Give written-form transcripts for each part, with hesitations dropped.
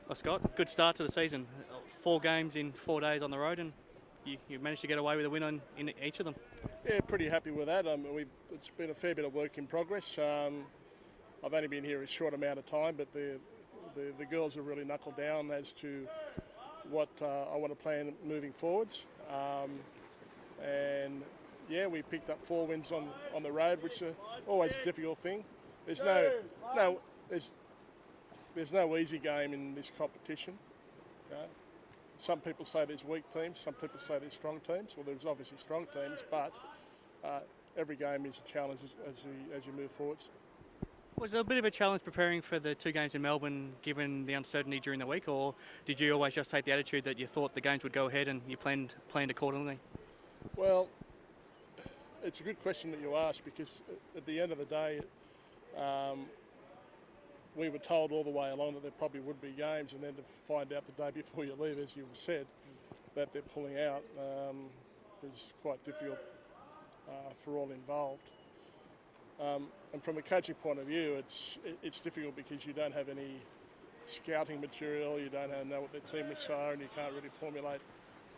Well, Scott, good start to the season. 4 games in 4 days on the road, and you managed to get away with a win in each of them. Yeah, pretty happy with that. It's been a fair bit of work in progress. I've only been here a short amount of time, but the girls have really knuckled down as to what I want to plan moving forwards. And yeah, we picked up 4 wins on the road, which is always a difficult thing. There's no easy game in this competition. Some people say there's weak teams, some people say there's strong teams. Well, there's obviously strong teams, but every game is a challenge as you move forwards. Was it a bit of a challenge preparing for the 2 games in Melbourne, given the uncertainty during the week, or did you always just take the attitude that you thought the games would go ahead and you planned accordingly? Well, it's a good question that you ask, because at the end of the day, we were told all the way along that there probably would be games, and then to find out the day before you leave, as you said, that they're pulling out is quite difficult for all involved. And from a coaching point of view, it's difficult because you don't have any scouting material, you don't know what their teammates are, and you can't really formulate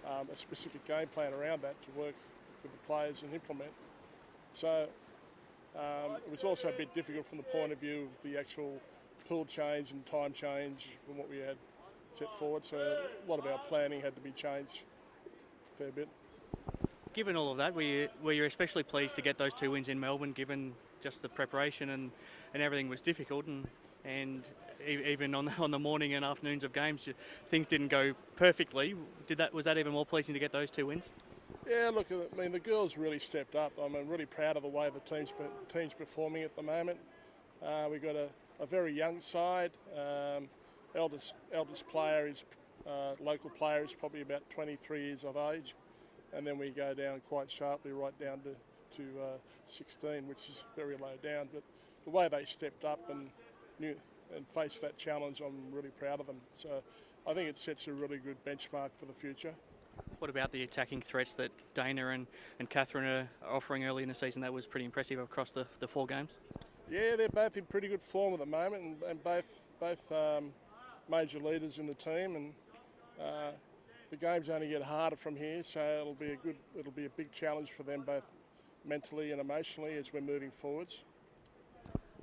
a specific game plan around that to work with the players and implement. So it was also a bit difficult from the point of view of the actual pool change and time change from what we had set forward. So a lot of our planning had to be changed a fair bit. Given all of that, were you especially pleased to get those 2 wins in Melbourne, given just the preparation and everything was difficult, and even on the morning and afternoons of games, things didn't go perfectly. Was that even more pleasing to get those 2 wins? Yeah, look, I mean, the girls really stepped up. I'm really proud of the way the team's performing at the moment. We've got a very young side. Eldest player is local player is probably about 23 years of age, and then we go down quite sharply right down to 16, which is very low down. But the way they stepped up and faced that challenge, I'm really proud of them. So I think it sets a really good benchmark for the future. What about the attacking threats that Dana and Catherine are offering early in the season? That was pretty impressive across the 4 games. Yeah, they're both in pretty good form at the moment, and both major leaders in the team. And the games only get harder from here, so it'll be a big challenge for them both mentally and emotionally as we're moving forwards.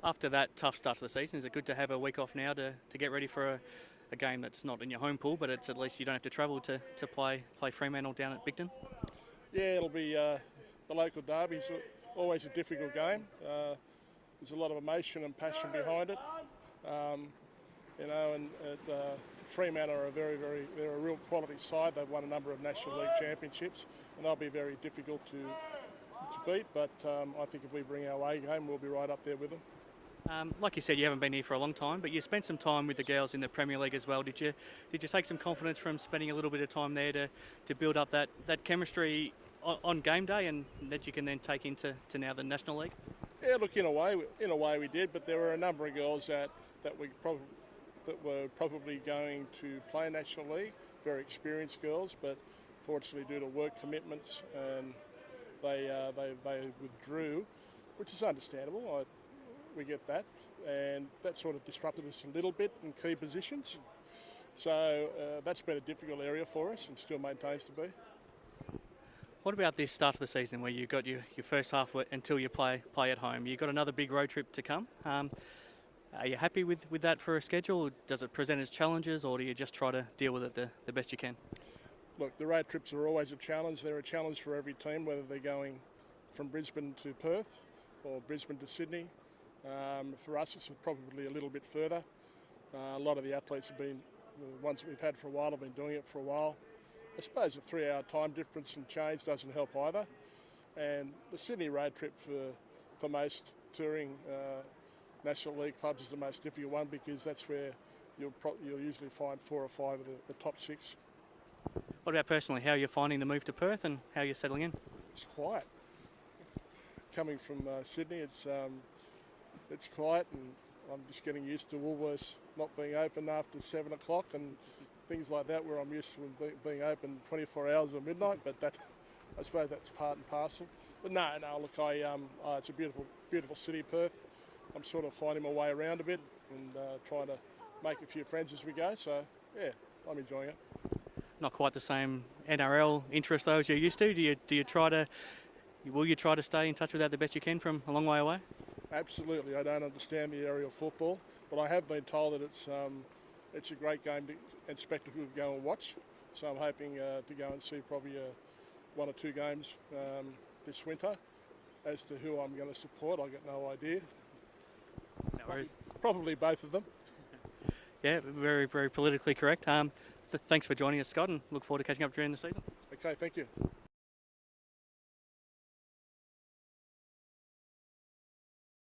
After that tough start to the season, is it good to have a week off now to get ready for a game that's not in your home pool, but it's at least you don't have to travel to play Fremantle down at Bicton? Yeah, it'll be the local derby. It's always a difficult game. There's a lot of emotion and passion behind it. And Fremantle are they're a real quality side. They've won a number of National League championships, and they'll be very difficult to beat. But I think if we bring our A game, we'll be right up there with them. Like you said, you haven't been here for a long time, but you spent some time with the girls in the Premier League as well. Did you take some confidence from spending a little bit of time there to build up that chemistry on game day, and that you can then take into now the National League? Yeah, look, in a way we did, but there were a number of girls that were probably going to play National League, very experienced girls, but fortunately due to work commitments, and they withdrew, which is understandable. We get that, and that sort of disrupted us a little bit in key positions. So that's been a difficult area for us, and still maintains to be. What about this start of the season, where you got your first half until you play at home? You've got another big road trip to come. Are you happy with that for a schedule? Does it present as challenges, or do you just try to deal with it the best you can? Look, the road trips are always a challenge. They're a challenge for every team, whether they're going from Brisbane to Perth or Brisbane to Sydney. For us, it's probably a little bit further. A lot of the athletes the ones that we've had for a while, have been doing it for a while. I suppose a 3-hour time difference and change doesn't help either. And the Sydney road trip for most touring National League clubs is the most difficult one, because that's where you'll usually find 4 or 5 of the top 6. What about personally? How are you finding the move to Perth, and how are you settling in? It's quiet. Coming from Sydney, it's quiet, and I'm just getting used to Woolworths not being open after 7 o'clock and things like that, where I'm used to them being open 24 hours or midnight. But I suppose that's part and parcel. But no, look, it's a beautiful city, Perth. I'm sort of finding my way around a bit and trying to make a few friends as we go. So, yeah, I'm enjoying it. Not quite the same NRL interest though as you used to. Will you try to stay in touch with that the best you can from a long way away? Absolutely. I don't understand the aerial football, but I have been told that it's a great game and spectacle to go and watch. So I'm hoping to go and see probably one or two games this winter. As to who I'm going to support, I've got no idea. No worries. Probably both of them. Yeah, very, very politically correct. Thanks for joining us, Scott, and look forward to catching up during the season. Okay, thank you.